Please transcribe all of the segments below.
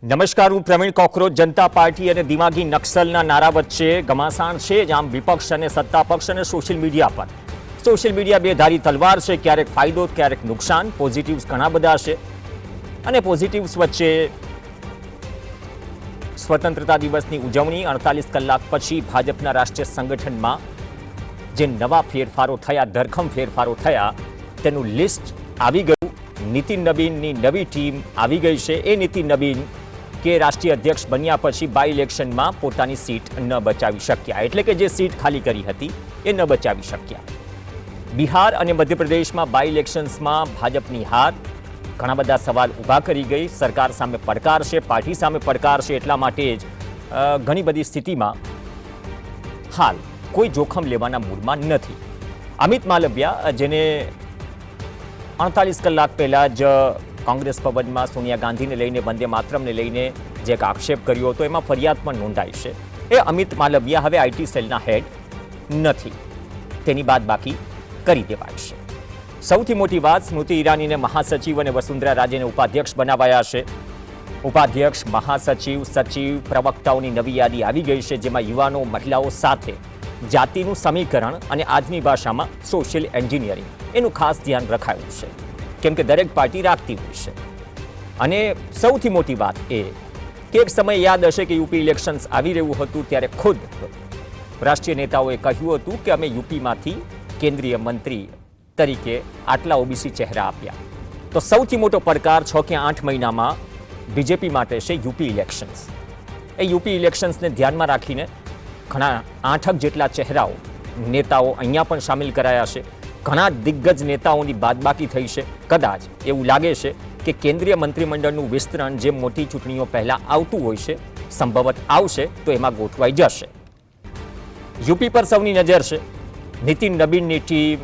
નમસ્કાર, હું પ્રવીણ કોકરોચ. જનતા પાર્ટી અને દિમાગી નક્સલના નારા વચ્ચે ઘમાસાણ છે, આમ વિપક્ષ અને સત્તા પક્ષ અને સોશિયલ મીડિયા પર. સોશિયલ મીડિયા બે ધારી તલવાર છે, ક્યારેક ફાયદો ક્યારેક નુકસાન. પોઝિટિવ્સ ઘણા બધા છે અને પોઝિટિવ્સ વચ્ચે સ્વતંત્રતા દિવસની ઉજવણી 48 કલાક પછી ભાજપના રાષ્ટ્રીય સંગઠનમાં જે નવા ફેરફારો થયા, ધરખમ ફેરફારો થયા, તેનું લિસ્ટ આવી ગયું. નીતિન નબીનની નવી ટીમ આવી ગઈ છે. એ નીતિન નબીન કે રાષ્ટ્રીય અધ્યક્ષ બન્યા પછી બાય ઇલેક્શનમાં પોતાની સીટ ન બચાવી શક્યા, એટલે કે જે સીટ ખાલી કરી હતી એ ન બચાવી શક્યા. બિહાર અને મધ્યપ્રદેશમાં બાય ઇલેક્શન્સમાં ભાજપની હાર ઘણા બધા સવાલ ઊભા કરી ગઈ. સરકાર સામે પડકાર છે, પાર્ટી સામે પડકાર છે, એટલા માટે જ ઘણી બધી સ્થિતિમાં હાલ કોઈ જોખમ લેવાના મૂડમાં નથી. અમિત માલવિયા, જેને 48 કલાક પહેલા જ કોંગ્રેસ ભવનમાં સોનિયા ગાંધીને લઈને, વંદે માતરમને લઈને જે એક આક્ષેપ કર્યો હતો, એમાં ફરિયાદ પણ નોંધાઈ છે. એ અમિત માલવિયા હવે આઈટી સેલના હેડ નથી, તેની બાદબાકી કરી દેવાય છે. સૌથી મોટી વાત, સ્મૃતિ ઈરાનીને મહાસચિવ અને વસુંધરા રાજેને ઉપાધ્યક્ષ બનાવાયા છે. ઉપાધ્યક્ષ, મહાસચિવ, સચિવ, પ્રવક્તાઓની નવી યાદી આવી ગઈ છે, જેમાં યુવાનો, મહિલાઓ સાથે જાતિનું સમીકરણ અને આજની ભાષામાં સોશિયલ એન્જિનિયરિંગ એનું ખાસ ધ્યાન રખાયું છે, કેમ કે દરેક પાર્ટી રાખતી હોય છે. અને સૌથી મોટી વાત એ કે એક સમય યાદ હશે કે યુપી ઇલેક્શન્સ આવી રહ્યું હતું, ત્યારે ખુદ રાષ્ટ્રીય નેતાઓએ કહ્યું હતું કે અમે યુપીમાંથી કેન્દ્રીય મંત્રી તરીકે આટલા ઓબીસી ચહેરા આપ્યા. તો સૌથી મોટો પડકાર 6 કે 8 મહિનામાં બીજેપી માટે છે યુપી ઇલેક્શન્સ. એ યુપી ઇલેક્શન્સને ધ્યાનમાં રાખીને ઘણા 8 જેટલા ચહેરાઓ, નેતાઓ અહીંયા પણ સામેલ કરાયા છે. ઘણા દિગ્ગજ નેતાઓની બાદબાકી થઈ છે. કદાચ એવું લાગે છે કે કેન્દ્રીય મંત્રીમંડળનું વિસ્તરણ જે મોટી ચૂંટણીઓ પહેલા આવતું હોય છે, સંભવત આવશે તો એમાં ગોઠવાઈ જશે. યુપી પર સૌની નજર છે. નીતિન નબીનની ટીમ,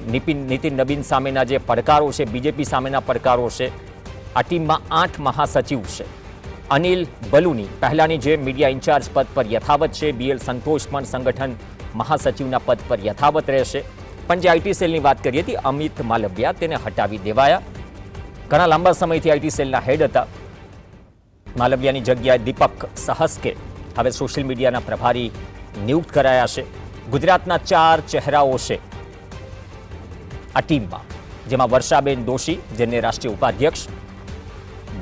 નીતિન નબીન સામેના જે પડકારો છે, બીજેપી સામેના પડકારો છે. આ ટીમમાં 8 મહાસચિવ છે. અનિલ બલુની પહેલાની જે મીડિયા ઇન્ચાર્જ પદ પર યથાવત છે. બીએલ સંતોષ પણ સંગઠન મહાસચિવના પદ પર યથાવત રહેશે. પણ જે આઈટી સેલની વાત કરી હતી, અમિત માલવિયા, તેને હટાવી દેવાયા. ઘણા લાંબા સમયથી આઈટી સેલના હેડ હતા. માલવિયાની જગ્યાએ દીપક સહસ્કે હવે સોશિયલ મીડિયાના પ્રભારી નિયુક્ત કરાયા છે. ગુજરાતના 4 ચહેરાઓ છે આ ટીમમાં, જેમાં વર્ષાબેન દોશી, જેને રાષ્ટ્રીય ઉપાધ્યક્ષ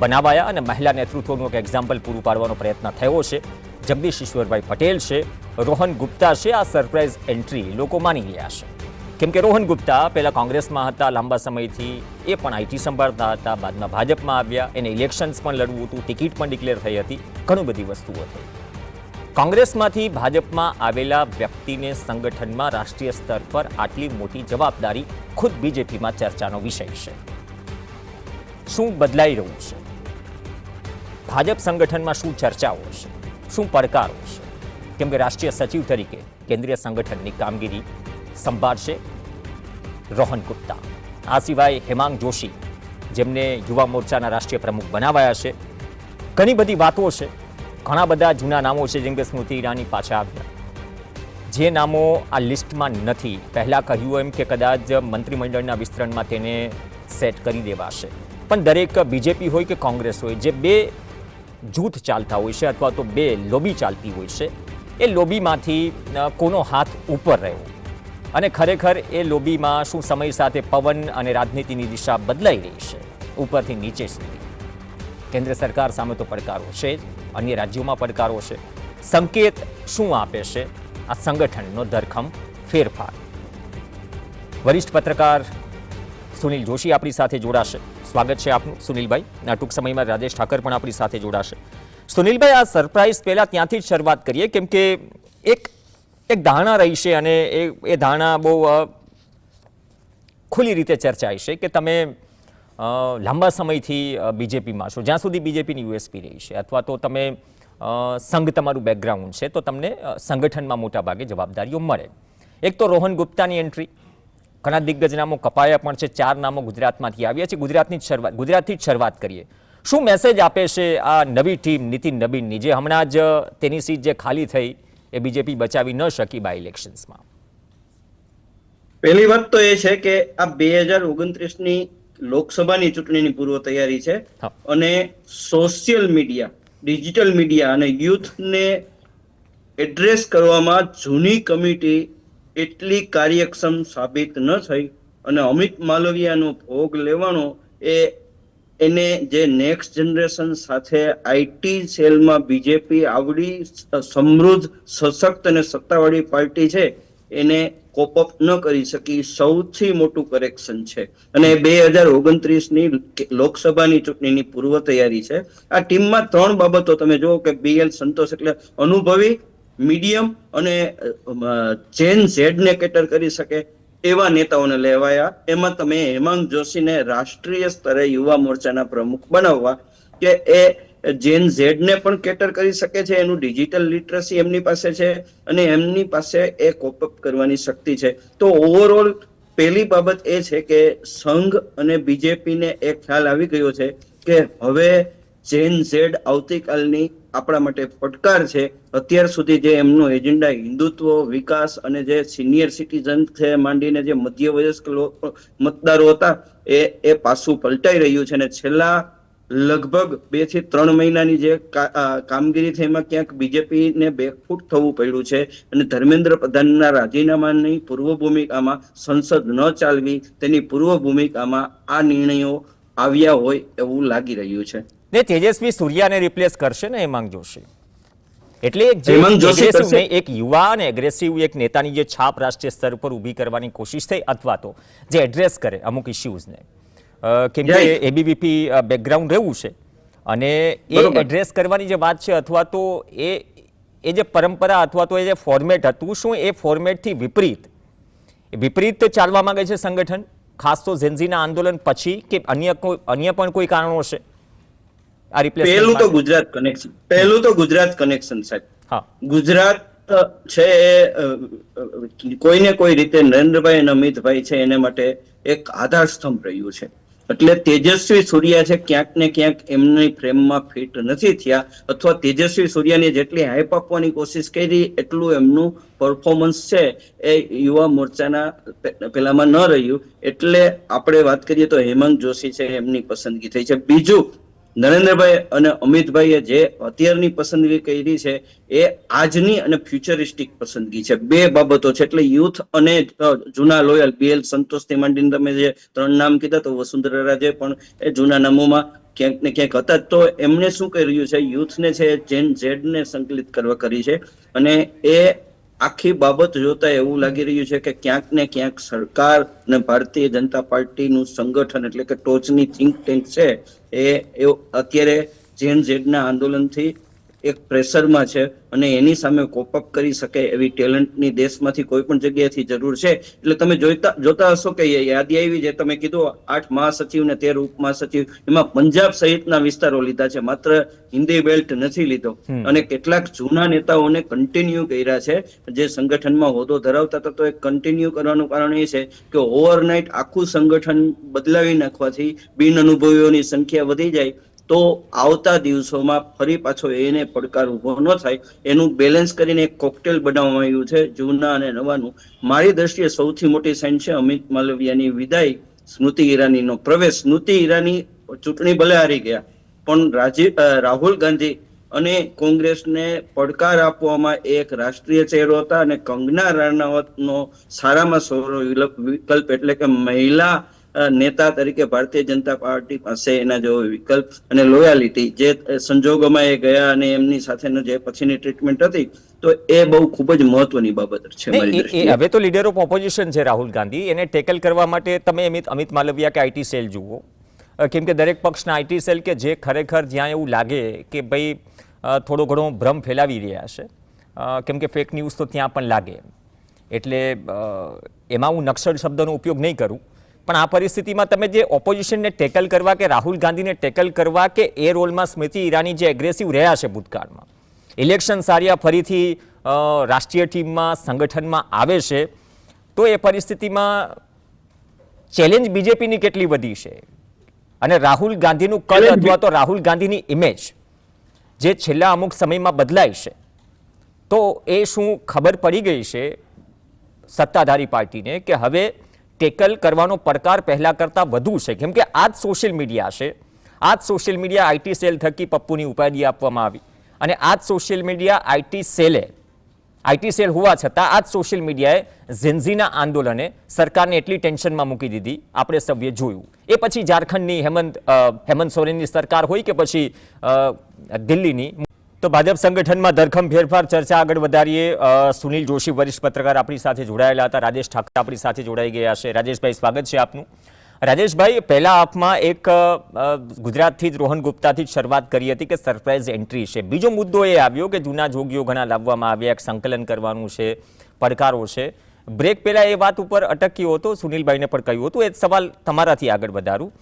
બનાવાયા અને મહિલા નેતૃત્વનું એક એક્ઝામ્પલ પૂરું પાડવાનો પ્રયત્ન થયો છે. જગદીશ ઈશ્વરભાઈ પટેલ છે. રોહન ગુપ્તા છે. આ સરપ્રાઇઝ એન્ટ્રી લોકો માની રહ્યા છે, કેમ કે રોહન ગુપ્તા પહેલા કોંગ્રેસમાં હતા લાંબા સમયથી, એ પણ આઈટી સંભાળતા હતા, બાદમાં ભાજપમાં આવ્યા, એને ઇલેક્શન્સ પણ લડવું હતું, ટિકિટ પણ ડિક્લેર થઈ હતી, ઘણી બધી વસ્તુઓ થઈ. કોંગ્રેસમાંથી ભાજપમાં આવેલા વ્યક્તિને સંગઠનમાં રાષ્ટ્રીય સ્તર પર આટલી મોટી જવાબદારી ખુદ બીજેપીમાં ચર્ચાનો વિષય છે. શું બદલાઈ રહ્યું છે? ભાજપ સંગઠનમાં શું ચર્ચાઓ છે? શું પડકારો છે? કેમ કે રાષ્ટ્રીય સચિવ તરીકે કેન્દ્રીય સંગઠનની કામગીરી સંભાળશે રોહન ગુપ્તા. આ સિવાય હેમાંગ જોશી, જેમને યુવા મોરચાના રાષ્ટ્રીય પ્રમુખ બનાવાયા છે. ઘણી બધી વાતો છે. ઘણા બધા જૂના નામો છે, જેમ કે સ્મૃતિ ઈરાની પાછા આવ્યા. જે નામો આ લિસ્ટમાં નથી, પહેલાં કહ્યું એમ કે કદાચ મંત્રીમંડળના વિસ્તરણમાં તેને સેટ કરી દેવાશે. પણ દરેક બીજેપી હોય કે કોંગ્રેસ હોય, જે બે જૂથ ચાલતા હોય છે અથવા તો બે લોબી ચાલતી હોય છે, એ લોબીમાંથી કોનો હાથ ઉપર રહ્યો અને ખરેખર એ લોબીમાં શું સમય સાથે પવન અને રાજનીતિની દિશા બદલાઈ રહી છે ઉપરથી નીચે સુધી. કેન્દ્ર સરકાર સામે તો પડકારો છે જ, અન્ય રાજ્યોમાં પડકારો છે. સંકેત શું આપે છે આ સંગઠનનો ધરખમ ફેરફાર? વરિષ્ઠ પત્રકાર સુનિલ જોશી આપણી સાથે જોડાશે. સ્વાગત છે આપનું સુનિલભાઈ. ટૂંક સમયમાં રાજેશ ઠાકર પણ આપણી સાથે જોડાશે. સુનિલભાઈ, આ સરપ્રાઇઝ પહેલા ત્યાંથી જ શરૂઆત કરીએ, કેમ કે એક ધારણા રહી છે અને એ ધારણા બહુ ખુલ્લી રીતે ચર્ચાઈ છે કે તમે લાંબા સમયથી બીજેપીમાં છો, જ્યાં સુધી બીજેપીની યુએસપી રહી છે, અથવા તો તમે સંઘ તમારું બેકગ્રાઉન્ડ છે, તો તમને સંગઠનમાં મોટા ભાગે જવાબદારીઓ મળે. એક તો રોહન ગુપ્તાની એન્ટ્રી, ઘણા દિગ્ગજ નામો કપાયા પણ છે. 4 નામો ગુજરાતમાંથી આવ્યા છે. ગુજરાતથી જ શરૂઆત કરીએ. શું મેસેજ આપે છે આ નવી ટીમ નીતિન નબીનની, જે હમણાં જ તેની સીટ જે ખાલી થઈ એ બીજેપી બચાવી ન શકી બાય ઇલેક્શન્સમાં? પહેલી વાત તો એ છે કે આ 2029ની લોકસભાની ચૂંટણીની પૂર્વ તૈયારી છે અને સોશિયલ મીડિયા ડિજિટલ મીડિયા અને યુથને એડ્રેસ કરવામાં જૂની કમિટી એટલી કાર્યક્ષમ સાબિત ન થઈ અને અમિત માલવિયાનો ભોગ લેવાનો એને જે નેક્સ્ટ જનરેશન સાથે આઈટી સેલમાં બીજેપી આવડી સમૃદ્ધ, સશક્ત અને સત્તાવાળી પાર્ટી છે એને કોપઅપ ન કરી શકી સૌથી મોટું કરેક્શન છે. અને 2029ની લોકસભાની ચૂંટણીની પૂર્વ તૈયારી છે. આ ટીમમાં 3 બાબતો તમે જુઓ કે BL સંતોષ એટલે અનુભવી, મીડિયમ અને જેન ઝેડને કેટર કરી શકે એવા નેતાઓને લેવાયા. એમાં તમે હેમાંગ જોશીને રાષ્ટ્રીય સ્તરે યુવા મોરચાના પ્રમુખ બનાવવા કે એ જેન ઝેડને પણ કેટર કરી શકે છે, એનું ડિજિટલ લિટરસી એમની પાસે છે અને એમની પાસે એ કોપઅપ કરવાની શક્તિ છે. તો ઓવરઓલ પહેલી બાબત એ છે કે સંઘ અને બીજેપીને એક ખ્યાલ આવી ગયો છે કે હવે જેન ઝેડ આવતીકાલની આપણા માટે પડકાર છે. અત્યાર સુધી જે એમનો એજન્ડા હિન્દુત્વ, વિકાસ અને જે સિનિયર સિટીઝન છે માંડીને જે મધ્યવયસ્ક મતદારો હતા એ પાછું પલટાઈ રહ્યું છે. અને છેલ્લા લગભગ 2 થી 3 મહિનાની જે કામગીરી થઈ એમાં ક્યાંક બીજેપીને બેકફૂટ થવું પડ્યું છે. અને ધર્મેન્દ્ર પ્રધાનના રાજીનામાની પૂર્વ ભૂમિકામાં સંસદ ન ચાલવી તેની પૂર્વ ભૂમિકામાં આ નિર્ણયો આવ્યા હોય એવું લાગી રહ્યું છે. ને તેજસ્વી સૂર્યાને રિપ્લેસ કરશે ને હેમાંગ જોશી. એટલે એક યુવા અને એગ્રેસિવ એક નેતાની જે છાપ રાષ્ટ્રીય સ્તર પર ઊભી કરવાની કોશિશ થઈ અથવા તો જે એડ્રેસ કરે અમુક ઇશ્યુઝને, કેમ કે એબીવીપી બેકગ્રાઉન્ડ રહેવું છે અને એ એડ્રેસ કરવાની જે વાત છે અથવા તો એ જે પરંપરા અથવા તો એ જે ફોર્મેટ હતું, શું એ ફોર્મેટથી વિપરીત ચાલવા માંગે છે સંગઠન, ખાસ તો ઝેન્ઝીના આંદોલન પછી, કે અન્ય પણ કોઈ કારણો છે? પહેલું તો ગુજરાત કનેક્શન સાહેબ. ગુજરાત છે કોઈને કોઈ રીતે નરેન્દ્રભાઈ અને અમિતભાઈ છે એને માટે એક આધાર સ્તંભ રહ્યું છે. એટલે તેજસ્વી સૂર્યા છે ક્યાંક ને ક્યાંક એમની ફ્રેમમાં ફિટ નથી થયા, અથવા તેજસ્વી સૂર્યાની જેટલી હાઈપ આપવાની કોશિશ કરી એટલું એમનું પરફોર્મન્સ છે એ યુવા મોરચાના પેલામાં ન રહ્યું. એટલે આપણે વાત કરીએ તો હેમાંગ જોશી છે એમની પસંદગી થઈ છે. બીજું, નરેન્દ્રભાઈ અને અમિતભાઈએ જે અત્યારની પસંદગી કરી છે એ આજની અને ફ્યુચરિસ્ટિક પસંદગી છે. 2 બાબતો છે. એટલે યુથ અને જૂના લોયલ BL સંતોષથી માંડીને તમે જે 3 નામ કીધા તો વસુંધરા રાજે પણ એ જૂના નામોમાં ક્યાંક ને ક્યાંક હતા. તો એમને શું કર્યું છે, યુથને છે જેન ઝેડને સંકલિત કરવા કરી છે. અને એ આખી બાબત જોતા એવું લાગી રહ્યું છે કે ક્યાંક ને ક્યાંક સરકાર અને ભારતીય જનતા પાર્ટીનું સંગઠન એટલે કે ટોચની થિંક ટેન્ક છે એ અત્યારે જેન ઝેડના આંદોલનથી એક પ્રેશરમાં છે અને એની સામે કોપઅપ કરી શકે એવી ટેલેન્ટની દેશમાંથી કોઈ પણ જગ્યાએથી જરૂર છે. એટલે તમે જોતા હશો કે યાદી આવી જે તમે કીધું 8 મહાસચિવ ને 13 ઉપમહાસચિવ, એમાં પંજાબ સહિતના વિસ્તારો લીધા છે, માત્ર હિન્દી બેલ્ટ નથી લીધો. અને કેટલાક જૂના નેતાઓને કન્ટિન્યુ કર્યા છે જે સંગઠનમાં હોદ્દો ધરાવતા હતા. તો એ કન્ટિન્યુ કરવાનું કારણ એ છે કે ઓવરનાઇટ આખું સંગઠન બદલાવી નાખવાથી બિન અનુભવીઓની સંખ્યા વધી જાય તો આવતા દિવસોમાં ફરી પાછો એને પડકાર ઉભો ન થાય એનું બેલેન્સ કરીને એક કોકટેલ બનાવવામાં આવ્યું છે જૂના અને નવાનું. મારી દ્રષ્ટિએ સૌથી મોટી સાઇન છે અમિત માલવિયાની વિદાય, સ્મૃતિ ઈરાનીનો પ્રવેશ. સ્મૃતિ ઈરાની ચૂંટણી ભલે હારી ગયા પણ રાહુલ ગાંધી અને કોંગ્રેસને પડકાર આપવામાં એક રાષ્ટ્રીય ચહેરો હતા. અને કંગના રાણાવતનો સારામાં સારો વિકલ્પ એટલે કે મહિલા નેતા તરીકે ભારતીય જનતા પાર્ટી પાસે એના જેવો વિકલ્પ અને લોયાલિટી જે સંજોગોમાં એ ગયા અને એમની સાથેનો જે પછીની ટ્રીટમેન્ટ હતી તો એ બહુ ખૂબ જ મહત્વની બાબત છે મારી દ્રષ્ટિએ. હવે તો લીડર ઓફ ઓપોઝિશન છે રાહુલ ગાંધી, એને ટેકલ કરવા માટે તમે અમિત માલવિયા કે આઈટી સેલ જુઓ, કેમ કે દરેક પક્ષના આઈટી સેલ કે જે ખરેખર જ્યાં એવું લાગે કે ભાઈ થોડો ઘણો ભ્રમ ફેલાવી રહ્યા છે, કેમ કે ફેક ન્યૂઝ તો ત્યાં પણ લાગે, એટલે એમાં હું નક્સલ શબ્દનો ઉપયોગ નહીં કરું. પણ આ પરિસ્થિતિમાં તમે જે ઓપોઝિશનને ટેકલ કરવા કે રાહુલ ગાંધીને ટેકલ કરવા કે એ રોલમાં સ્મૃતિ ઈરાની જે એગ્રેસિવ રહ્યા છે ભૂતકાળમાં, ઇલેક્શન સાર્યા ફરીથી રાષ્ટ્રીય ટીમમાં સંગઠનમાં આવે છે, તો એ પરિસ્થિતિમાં ચેલેન્જ બીજેપીની કેટલી વધી છે અને રાહુલ ગાંધીનું કદ અથવા તો રાહુલ ગાંધીની ઇમેજ જે છેલ્લા અમુક સમયમાં બદલાય છે, તો એ શું ખબર પડી ગઈ છે સત્તાધારી પાર્ટીને કે હવે ટેકલ કરવાનો પડકાર પહેલા કરતા વધુ છે? કેમ કે આ જ સોશિયલ મીડિયા છે, આ જ સોશિયલ મીડિયા આઈટી સેલ થકી પપ્પુની ઉપાધિ આપવામાં આવી અને આ જ સોશિયલ મીડિયા આઈટી સેલ હોવા છતાં આ જ સોશિયલ મીડિયાએ ઝેન્ઝીના આંદોલને સરકારને એટલી ટેન્શનમાં મૂકી દીધી, આપણે સૌએ જોયું. એ પછી ઝારખંડની હેમંત સોરેનની સરકાર હોય કે પછી દિલ્હીની. તો ભાજપ સંગઠનમાં ધરખમ ફેરફાર ચર્ચા આગળ વધારીએ. સુનિલ જોશી વરિષ્ઠ પત્રકાર આપણી સાથે જોડાયેલા હતા, રાજેશ ઠાકરે આપણી સાથે જોડાઈ ગયા છે. રાજેશભાઈ, સ્વાગત છે આપનું. રાજેશભાઈ, પહેલા આપમાં એક ગુજરાતથી જ રોહન ગુપ્તાથી જ શરૂઆત કરી હતી કે સરપ્રાઇઝ એન્ટ્રી છે. બીજો મુદ્દો એ આવ્યો કે જૂના જોગીઓ ઘણા લાવવામાં આવ્યા, એક સંકલન કરવાનું છે, પડકારો છે. બ્રેક પહેલા એ વાત ઉપર અટક્યો હતો, સુનિલભાઈને પણ કહ્યું હતું. એ સવાલ તમારાથી આગળ વધારું.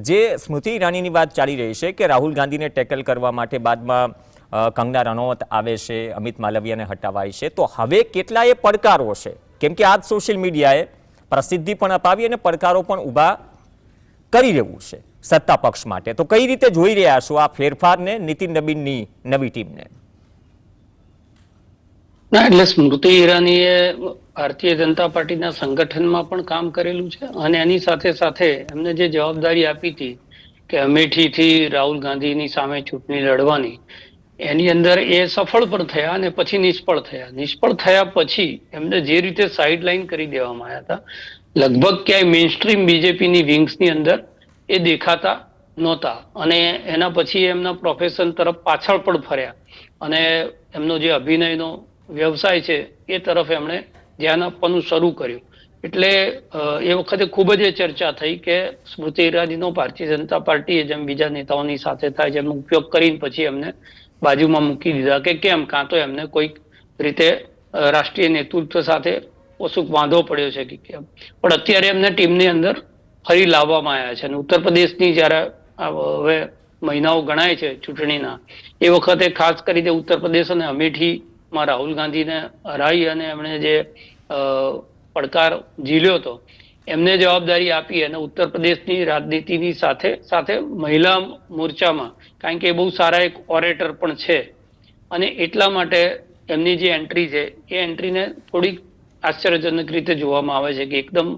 જે સ્મૃતિ ઈરાનીની વાત ચાલી રહી છે કે રાહુલ ગાંધીને ટેકલ કરવા માટે બાદમાં કંગના રનૌત આવે છે, અમિત માલવિયાને હટાવાય છે, તો હવે કેટલાય પડકારો છે? કેમ કે આ જ સોશિયલ મીડિયાએ પ્રસિદ્ધિ પણ અપાવી અને પડકારો પણ ઊભા કરી રહ્યું છે સત્તા પક્ષ માટે. તો કઈ રીતે જોઈ રહ્યા છો આ ફેરફારને, નીતિન નબીનની નવી ટીમને? ના, એટલે સ્મૃતિ ઈરાનીએ ભારતીય જનતા પાર્ટીના સંગઠનમાં પણ કામ કરેલું છે અને એની સાથે સાથે એમને જે જવાબદારી આપી હતી કે અમેઠીથી રાહુલ ગાંધીની સામે ચૂંટણી લડવાની, એની અંદર એ સફળ પણ થયા અને પછી નિષ્ફળ થયા. નિષ્ફળ થયા પછી એમને જે રીતે સાઇડલાઇન કરી દેવામાં આવ્યા હતા, લગભગ ક્યાંય મેઇન સ્ટ્રીમ બીજેપીની વિંગ્સની અંદર એ દેખાતા નહોતા અને એના પછી એમના પ્રોફેશન તરફ પાછળ પણ ફર્યા અને એમનો જે અભિનયનો વ્યવસાય છે એ તરફ એમણે ધ્યાન આપવાનું શરૂ કર્યું. એટલે એ વખતે ખૂબ જ ચર્ચા થઈ કે સ્મૃતિ ઈરાનીનો ભારતીય જનતા પાર્ટીએ જેમ બીજા નેતાઓની સાથે થાય જેમ ઉપયોગ કરીને પછી એમને બાજુમાં મૂકી દીધા કે કેમ, કાં તો એમને કોઈક રીતે રાષ્ટ્રીય નેતૃત્વ સાથે ઓછુક વાંધો પડ્યો છે કે કેમ. પણ અત્યારે એમને ટીમની અંદર ફરી લાવવામાં આવ્યા છે અને ઉત્તર પ્રદેશની જયારે હવે મહિનાઓ ગણાય છે ચૂંટણીના, એ વખતે ખાસ કરીને ઉત્તર પ્રદેશ અને અમેઠીમાં રાહુલ ગાંધીને હરાવી અને એમણે જે પડકાર ઝીલ્યો હતો એમને જવાબદારી આપી અને ઉત્તર પ્રદેશની રાજનીતિની સાથે સાથે મહિલા મોરચામાં, કારણ કે એ બહુ સારા એક ઓરેટર પણ છે અને એટલા માટે એમની જે એન્ટ્રી છે એ એન્ટ્રીને થોડીક આશ્ચર્યજનક રીતે જોવામાં આવે છે કે એકદમ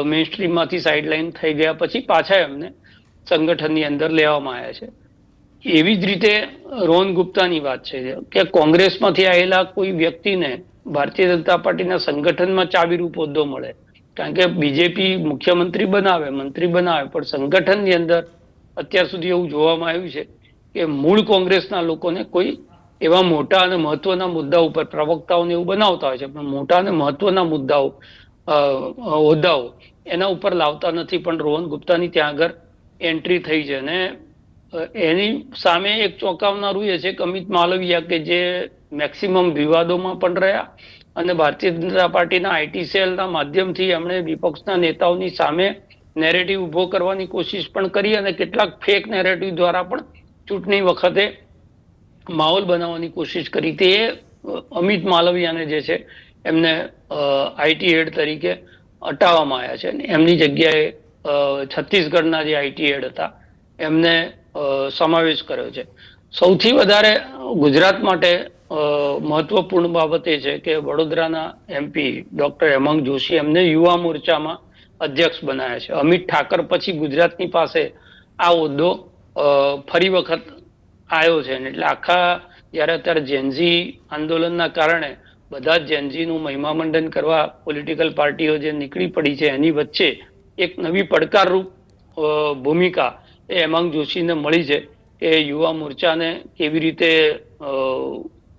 મેઇન સ્ટ્રીમમાંથી સાઇડલાઇન થઈ ગયા પછી પાછા એમને સંગઠનની અંદર લેવામાં આવ્યા છે. એવી જ રીતે રોહન ગુપ્તાની વાત છે કે કોંગ્રેસમાંથી આવેલા કોઈ વ્યક્તિને ભારતીય જનતા પાર્ટીના સંગઠનમાં ચાવીરૂપ હોદ્દો મળે, કારણ કે બીજેપી મુખ્યમંત્રી બનાવે, મંત્રી બનાવે, પણ સંગઠનની અંદર અત્યાર સુધી એવું જોવામાં આવ્યું છે કે મૂળ કોંગ્રેસના લોકોને કોઈ એવા મોટા અને મહત્વના મુદ્દાઓ ઉપર પ્રવક્તાઓને એવું બનાવતા હોય છે, પણ મોટા અને મહત્વના મુદ્દાઓ હોદ્દાઓ એના ઉપર લાવતા નથી. પણ રોહન ગુપ્તાની ત્યાં આગળ એન્ટ્રી થઈ છે અને એની સામે એક ચોંકાવનારું એ છે કે અમિત માલવિયા કે જે મેક્સિમમ વિવાદોમાં પણ રહ્યા અને ભારતીય જનતા પાર્ટીના આઈટી સેલના માધ્યમથી એમણે વિપક્ષના નેતાઓની સામે નેરેટિવ ઉભો કરવાની કોશિશ પણ કરી અને કેટલાક ફેક નેરેટિવ દ્વારા પણ ચૂંટણી વખતે માહોલ બનાવવાની કોશિશ કરી. તે અમિત માલવિયાને જે છે એમને આઈટી હેડ તરીકે હટાવવામાં આવ્યા છે અને એમની જગ્યાએ છત્તીસગઢના જે આઈટી હેડ હતા એમને સમાવેશ કર્યો છે. સૌથી વધારે ગુજરાત માટે મહત્વપૂર્ણ બાબત એ છે કે વડોદરાના એમપી ડોક્ટર હેમાંગ જોશી એમને યુવા મોરચામાં અધ્યક્ષ બનાવ્યા છે. અમિત ઠાકર પછી ગુજરાતની પાસે આ હોદ્દો ફરી વખત આવ્યો છે. એટલે આખા જયારે અત્યારે જેનઝી આંદોલનના કારણે બધા જ જેનઝીનું મહિમામંડન કરવા પોલિટિકલ પાર્ટીઓ જે નીકળી પડી છે એની વચ્ચે એક નવી પડકારરૂપ ભૂમિકા એ હેમાંગ જોશીને મળી છે કે યુવા મોરચાને કેવી રીતે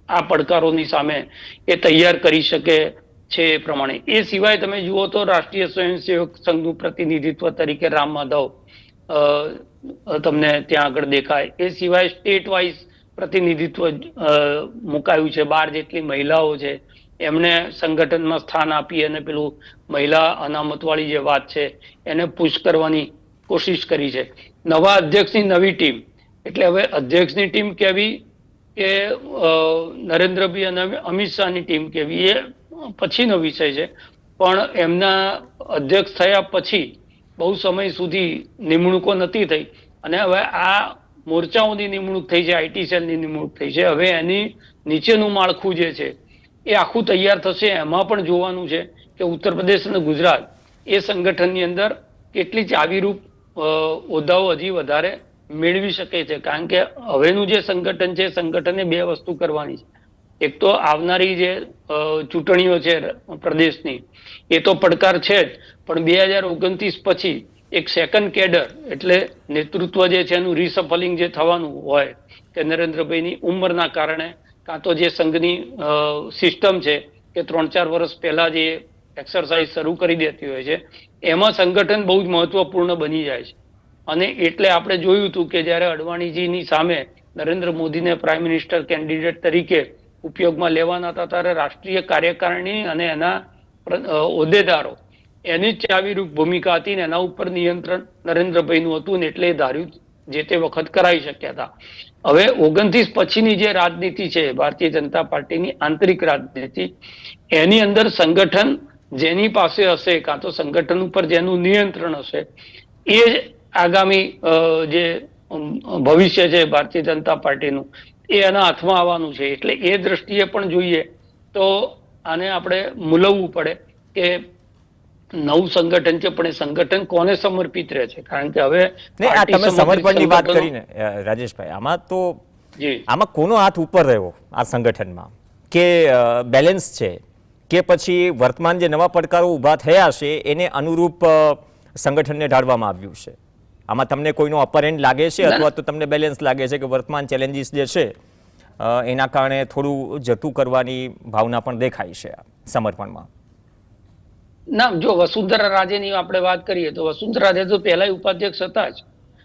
આ પડકારોની સામે એ તૈયાર કરી શકે છે એ પ્રમાણે. એ સિવાય તમે જુઓ તો રાષ્ટ્રીય સ્વયંસેવક સંઘનું પ્રતિનિધિત્વ તરીકે રામ માધવ તમને ત્યાં આગળ દેખાય. એ સિવાય સ્ટેટ વાઇઝ પ્રતિનિધિત્વ મુકાયું છે. 12 જેટલી મહિલાઓ છે એમને સંગઠનમાં સ્થાન આપી અને પેલું મહિલા અનામતવાળી જે વાત છે એને પુશ કરવાની કોશિશ કરી છે. નવા અધ્યક્ષની નવી ટીમ, એટલે હવે અધ્યક્ષની ટીમ કેવી કે નરેન્દ્રભાઈ અને અમિત શાહની ટીમ કેવી એ પછીનો વિષય છે, પણ એમના અધ્યક્ષ થયા પછી બહુ સમય સુધી નિમણૂકો નથી થઈ અને હવે આ મોરચાઓની નિમણૂક થઈ છે, આઈટી સેલની નિમણૂક થઈ છે. હવે એની નીચેનું માળખું જે છે એ આખું તૈયાર થશે. એમાં પણ જોવાનું છે કે ઉત્તર પ્રદેશ અને ગુજરાત એ સંગઠનની અંદર કેટલી ચાવીરૂપ હોદ્દાઓ હજી વધારે મેળવી શકે છે. કારણ કે હવેનું જે સંગઠન છે, સંગઠને બે વસ્તુ કરવાની છે. એક તો આવનારી જે ચૂંટણીઓ છે પ્રદેશની, એ તો પડકાર છે જ, પણ 2029 પછી એક સેકન્ડ કેડર એટલે નેતૃત્વ જે છે એનું રીસફલિંગ જે થવાનું હોય કે નરેન્દ્રભાઈની ઉંમરના કારણે કાં તો જે સંઘની સિસ્ટમ છે કે 3-4 વર્ષ પહેલા જે એક્સરસાઇઝ શરૂ કરી દેતી હોય છે, એમાં સંગઠન બહુ જ મહત્વપૂર્ણ બની જાય છે. અને એટલે આપણે જોયું હતું કે જ્યારે અડવાણીજીની સામે નરેન્દ્ર મોદીને પ્રાઇમ મિનિસ્ટર કેન્ડિડેટ તરીકે ઉપયોગમાં લેવાના હતા, ત્યારે રાષ્ટ્રીય કાર્યકારિણી અને એના હોદ્દેદારો એની જ ચાવીરૂપ ભૂમિકા હતી ને એના ઉપર નિયંત્રણ નરેન્દ્રભાઈનું હતું ને એટલે એ ધાર્યું જે તે વખત કરાવી શક્યા હતા. હવે 29 પછીની જે રાજનીતિ છે ભારતીય જનતા પાર્ટીની આંતરિક રાજનીતિ, એની અંદર સંગઠન જેની પાસે હશે કાં તો સંગઠન ઉપર જેનું નિયંત્રણ હશે એ આગામી જે ભવિષ્ય છે ભારતીય જનતા પાર્ટીનું એ એના હાથમાં આવવાનું છે. એટલે એ દ્રષ્ટિએ પણ જોઈએ તો આને આપણે મૂલવવું પડે કે નવું સંગઠન છે, પણ એ સંગઠન કોને સમર્પિત રહે છે. કારણ કે હવે તમે સમર્પણની વાત કરીને રાજેશભાઈ, આમાં કોનો હાથ ઉપર રહ્યો આ સંગઠનમાં, કે બેલેન્સ છે કે પછી વર્તમાન જે નવા પડકારો ઊભા થયા છે એને અનુરૂપ સંગઠનને ઢાળવામાં આવ્યું છે? આમાં તમને કોઈનો અપર એન્ડ લાગે છે અથવા તો તમને બેલેન્સ લાગે છે કે વર્તમાન ચેલેન્જીસ જે છે એના કારણે થોડું જતું કરવાની ભાવના પણ દેખાય છે સમર્પણમાં? ના, જો વસુંધરા રાજેની આપણે વાત કરીએ તો વસુંધરા રાજે તો પહેલા ઉપાધ્યક્ષ હતા જ,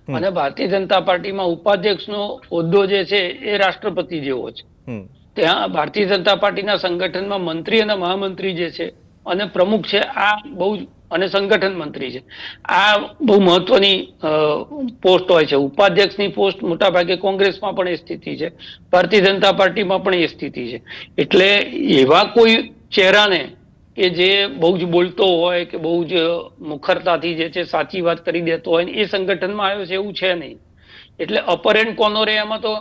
અને ભારતીય જનતા પાર્ટીમાં ઉપાધ્યક્ષનો હોદ્દો જે છે એ રાષ્ટ્રપતિ જેવો છે. ત્યાં ભારતીય જનતા પાર્ટીના સંગઠનમાં મંત્રી અને મહામંત્રી જે છે અને પ્રમુખ છે આ બહુ અને સંગઠન મંત્રી છે, આ બહુ મહત્વની પોસ્ટ હોય છે. ઉપાધ્યક્ષની પોસ્ટ મોટા ભાગે કોંગ્રેસમાં પણ એ સ્થિતિ છે, ભારતીય જનતા પાર્ટીમાં પણ એ સ્થિતિ છે. એટલે એવા કોઈ ચહેરાને કે જે બહુ જ બોલતો હોય કે બહુ જ મુખરતાથી જે છે સાચી વાત કરી દેતો હોય એ સંગઠનમાં આવ્યો છે એવું છે નહીં. એટલે અપર એન્ડ કોનો રે એમાં તો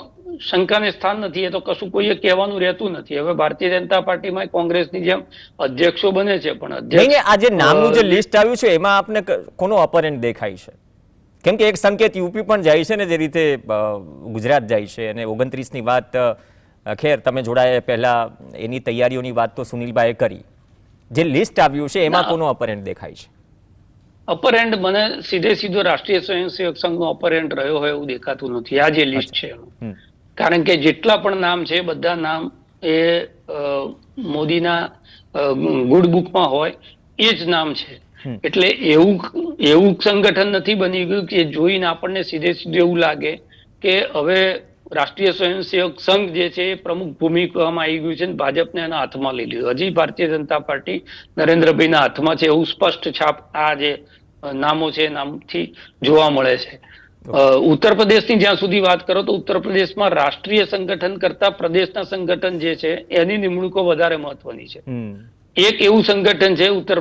શંકાને સ્થાન નથી, એ તો કશું કોઈએ કહેવાનું રહેતું નથી. હવે ભારતીય જનતા પાર્ટીમાં કોંગ્રેસની જેમ અધ્યક્ષો બને છે, પણ અધ્યક્ષ આ જે નામનું જે લિસ્ટ આવ્યું છે એમાં આપને કોનો અપર એન્ડ દેખાય છે? કેમ કે એક સંકેત યુપી પણ જાય છે ને, જે રીતે ગુજરાત જાય છે, અને 29ની વાત ખેર તમે જોડાયા પહેલા એની તૈયારીઓની વાત તો સુનિલભાઈએ કરી. જે લિસ્ટ આવ્યું છે એમાં કોનો અપર એન્ડ દેખાય છે? અપર એન્ડ મને સીધો રાષ્ટ્રીય સ્વયંસેવક સંઘનો અપર એન્ડ રહ્યો હોય એવું દેખાતું નથી આ જે લિસ્ટ છે. કારણ કે જેટલા પણ નામ છે બધા નામ એ મોદીના ગુડ બુકમાં હોય એ જ નામ છે. એટલે એવું સંગઠન નથી બની ગયું કે જોઈને આપણને સીધું એવું લાગે કે હવે રાષ્ટ્રીય સ્વયંસેવક સંઘ જે છે એ પ્રમુખ ભૂમિકામાં આવી ગયું છે, ભાજપને એના હાથમાં લઈ લીધું. હજી ભારતીય જનતા પાર્ટી નરેન્દ્રભાઈના હાથમાં છે એવું સ્પષ્ટ છાપ આ જે નામો છે નામથી જોવા મળે છે. ઉત્તર પ્રદેશની જ્યાં સુધી વાત કરો તો ઉત્તર પ્રદેશમાં રાષ્ટ્રીય સંગઠન કરતા પ્રદેશના સંગઠન જે છે એની નિમણૂકો વધારે મહત્વની છે. એક એવું સંગઠન છે ઉત્તર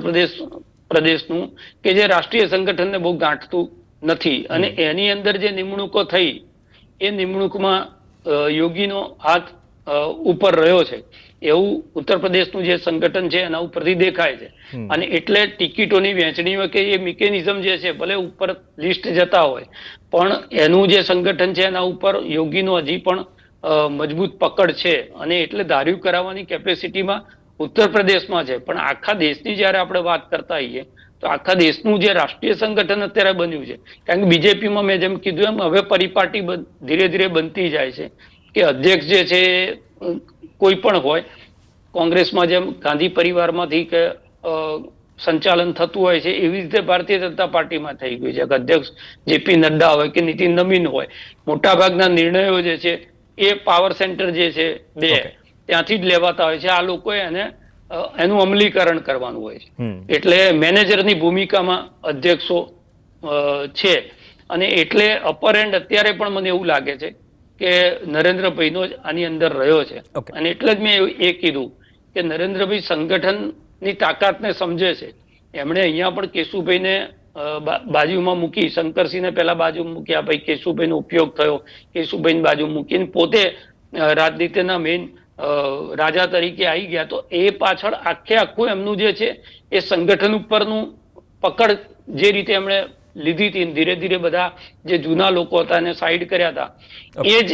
પ્રદેશનું કે જે રાષ્ટ્રીય સંગઠનને બહુ ગાંઠતું નથી, અને એની અંદર જે નિમણૂકો થઈ એ નિમણૂકમાં યોગીનો હાથ ઉપર રહ્યો છે એવું ઉત્તર પ્રદેશનું જે સંગઠન છે એના ઉપરથી દેખાય છે. અને એટલે ટિકિટોની વહેંચણી કે એ મિકેનિઝમ જે છે ભલે ઉપર લિસ્ટ જતા હોય પણ એનું જે સંગઠન છે એના ઉપર યોગીનો હજી પણ મજબૂત પકડ છે, અને એટલે ધાર્યું કરાવવાની કેપેસિટીમાં ઉત્તર પ્રદેશમાં છે. પણ આખા દેશની જયારે આપણે વાત કરતા હોઈએ તો આખા દેશનું જે રાષ્ટ્રીય સંગઠન અત્યારે બન્યું છે, કારણ કે બીજેપીમાં મેં જેમ કીધું એમ હવે પરિપાટી ધીરે ધીરે બનતી જાય છે કે અધ્યક્ષ જે છે કોઈ પણ હોય, કોંગ્રેસમાં જેમ ગાંધી પરિવારમાંથી કે સંચાલન થતું હોય છે એવી રીતે ભારતીય જનતા પાર્ટીમાં થઈ ગયું છે કે અધ્યક્ષ જેપી નડ્ડા હોય કે નીતિન નવીન હોય, મોટાભાગના નિર્ણયો જે છે એ પાવર સેન્ટર જે છે બે ત્યાંથી જ લેવાતા હોય છે. આ લોકોએ એનું અમલીકરણ કરવાનું હોય છે, એટલે મેનેજરની ભૂમિકામાં અધ્યક્ષો છે. અને એટલે અપર એન્ડ અત્યારે પણ મને એવું લાગે છે કે નરેન્દ્રભાઈનો જ આની અંદર રહ્યો છે. અને એટલે જ મેં એ કીધું કે નરેન્દ્રભાઈ સંગઠનની તાકાતને સમજે છે. એમણે અહીંયા પણ કેશુભાઈને બાજુમાં મૂકી, શંકરસિંહને પહેલા બાજુ મૂક્યા, ભાઈ કેશુભાઈનો ઉપયોગ થયો, કેશુભાઈની બાજુ મૂકીને પોતે રાજનીતિના મેઇન રાજા તરીકે આવી ગયા. તો એ પાછળ આખું એમનું જે છે એ સંગઠન ઉપરનું પકડ જે રીતે એમણે લીધી હતી, ધીરે ધીરે બધા જે જૂના લોકો હતા એને સાઈડ કર્યા હતા, એ જ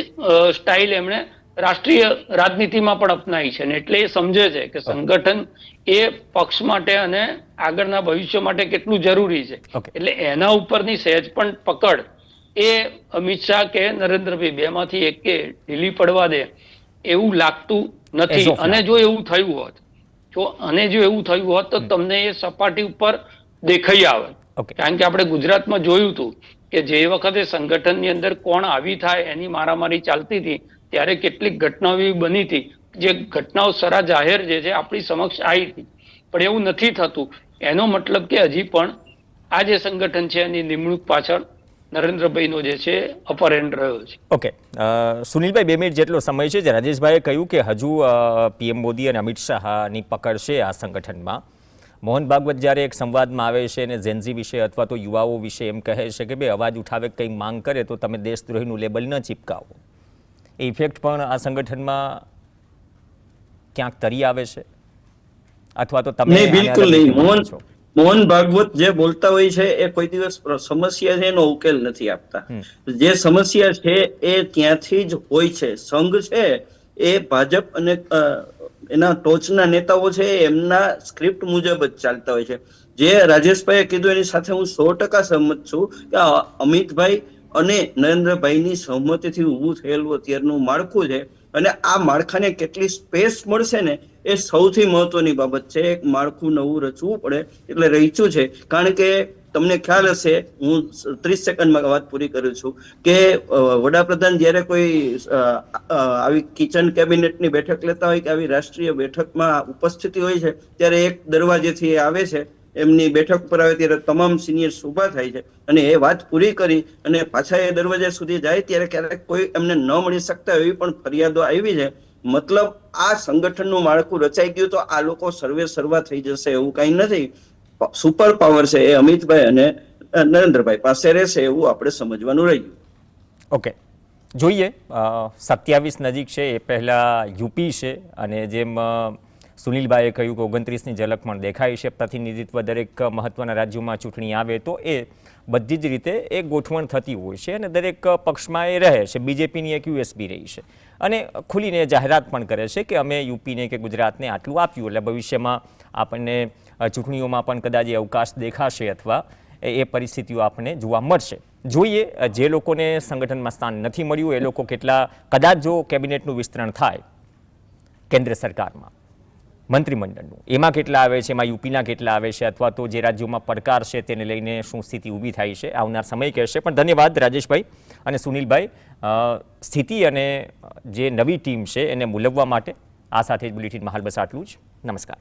સ્ટાઇલ એમણે રાષ્ટ્રીય રાજનીતિમાં પણ અપનાવી છે. એટલે એ સમજે છે કે સંગઠન એ પક્ષ માટે અને આગળના ભવિષ્ય માટે કેટલું જરૂરી છે. એટલે એના ઉપરની સહેજ પણ પકડ એ અમિત શાહ કે નરેન્દ્રભાઈ બેમાંથી એક કે ઢીલી પડવા દે એવું લાગતું નથી. અને જો એવું થયું હોત તો તમને એ સપાટી ઉપર દેખાઈ આવે. કારણ કે આપણે ગુજરાતમાં જોયું હતું કે જે વખતે સંગઠનની અંદર કોણ આવી થાય એની મારામારી ચાલતી હતી, ત્યારે કેટલીક ઘટનાઓ એવી બની હતી જે ઘટનાઓ સરા જાહેર જે છે આપણી સમક્ષ આવી હતી. પણ એવું નથી થતું. એનો મતલબ કે હજી પણ આ જે સંગઠન છે એની નિમણૂક પાછળ નરેન્દ્રભાઈનો જે છે અપર હેન્ડ રહ્યો છે. ઓકે, સુનિલભાઈ 2 મિનિટ જેટલો સમય છે. જે રાજેશભાઈએ કહ્યું કે હજુ પીએમ મોદી અને અમિત શાહની પકડ છે આ સંગઠનમાં. મોહન ભાગવત જ્યારે એક સંવાદમાં આવે છે અને ઝેન્ઝી વિશે અથવા તો યુવાઓ વિશે એમ કહે છે કે ભાઈ અવાજ ઉઠાવે કંઈ માંગ કરે તો તમે દેશદ્રોહીનું લેબલ ન ચીપકાવો. એ ઇફેક્ટ પણ આ સંગઠનમાં ક્યાંક તરી આવે છે અથવા તો તમે બિલકુલ નહીં. મોહન ભાગવત જે બોલતા હોય છે એ કોઈ દિવસ સમસ્યા છે એનો ઉકેલ નથી આપતા. જે સમસ્યા છે એ ત્યાંથી જ હોય છે. સંઘ છે એ ભાજપ અને એના ટોચના નેતાઓ છે એમના સ્ક્રિપ્ટ મુજબ જ ચાલતા હોય છે. જે રાજેશભાઈએ કીધું એની સાથે હું 100% સહમત છું કે અમિતભાઈ અને નરેન્દ્રભાઈની સહમતિથી ઊભું થયેલું અત્યારનું માળખું છે અને આ માળખાને કેટલી સ્પેસ મળશે ને એ સૌથી મહત્વની બાબત છે. એક માળખું નવું રચવું પડે એટલે રચ્યું છે. કારણ કે તમને ખ્યાલ હશે, હું 30 સેકન્ડમાં વાત પૂરી કરું છું કે વડાપ્રધાન જ્યારે કોઈ આવી કિચન કેબિનેટની બેઠક લેતા હોય કે આવી રાષ્ટ્રીય બેઠકમાં ઉપસ્થિતિ હોય છે ત્યારે એક દરવાજેથી આવે છે, એમની બેઠક પર આવે ત્યારે તમામ સિનિયર્સ ઊભા થાય છે અને એ વાત પૂરી કરી અને પાછા એ દરવાજા સુધી જાય ત્યારે ક્યારેક કોઈ એમને ન મળી શકતા એવી પણ ફરિયાદો આવી છે. મતલબ આ સંગઠનનું માળખું રચાઈ ગયું તો આ લોકો સર્વે સર્વા થઈ જશે એવું કઈ નથી. સુપર પાવર છે એ અમિતભાઈ અને નરેન્દ્રભાઈ પાસે રહેશે એવું આપણે સમજવાનું રહ્યું. ઓકે, જોઈએ 27 નજીક છે. એ પહેલા યુપી છે અને જેમ સુનિલભાઈએ કહ્યું કે 29ની ઝલક પણ દેખાય છે. પ્રતિનિધિત્વ દરેક મહત્વના રાજ્યોમાં ચૂંટણી આવે તો એ બધી જ રીતે એ ગોઠવણ થતી હોય છે અને દરેક પક્ષમાં એ રહે છે. બીજેપીની એક યુએસપી રહી છે અને ખુલીને જાહેરાત પણ કરે છે કે અમે યુપીને કે ગુજરાતને આટલું આપ્યું એટલે ભવિષ્યમાં આપણને ચૂંટણીઓમાં પણ કદાચ એ અવકાશ દેખાશે અથવા એ પરિસ્થિતિઓ આપણને જોવા મળશે. જોઈએ જે લોકોને સંગઠનમાં સ્થાન નથી મળ્યું એ લોકો કેટલા, કદાચ જો કેબિનેટનું વિસ્તરણ થાય કેન્દ્ર સરકારમાં મંત્રીમંડળનું, એમાં કેટલા આવે છે, એમાં યુપીના કેટલા આવે છે અથવા તો જે રાજ્યોમાં પડકાર છે તેને લઈને શું સ્થિતિ ઊભી થાય છે આવનાર સમય કહેશે. પણ ધન્યવાદ રાજેશભાઈ અને સુનિલભાઈ સ્થિતિ અને જે નવી ટીમ છે એને મૂલવવા માટે. આ સાથે જ બુલેટિનમાં હાલ બસ આટલું જ. નમસ્કાર.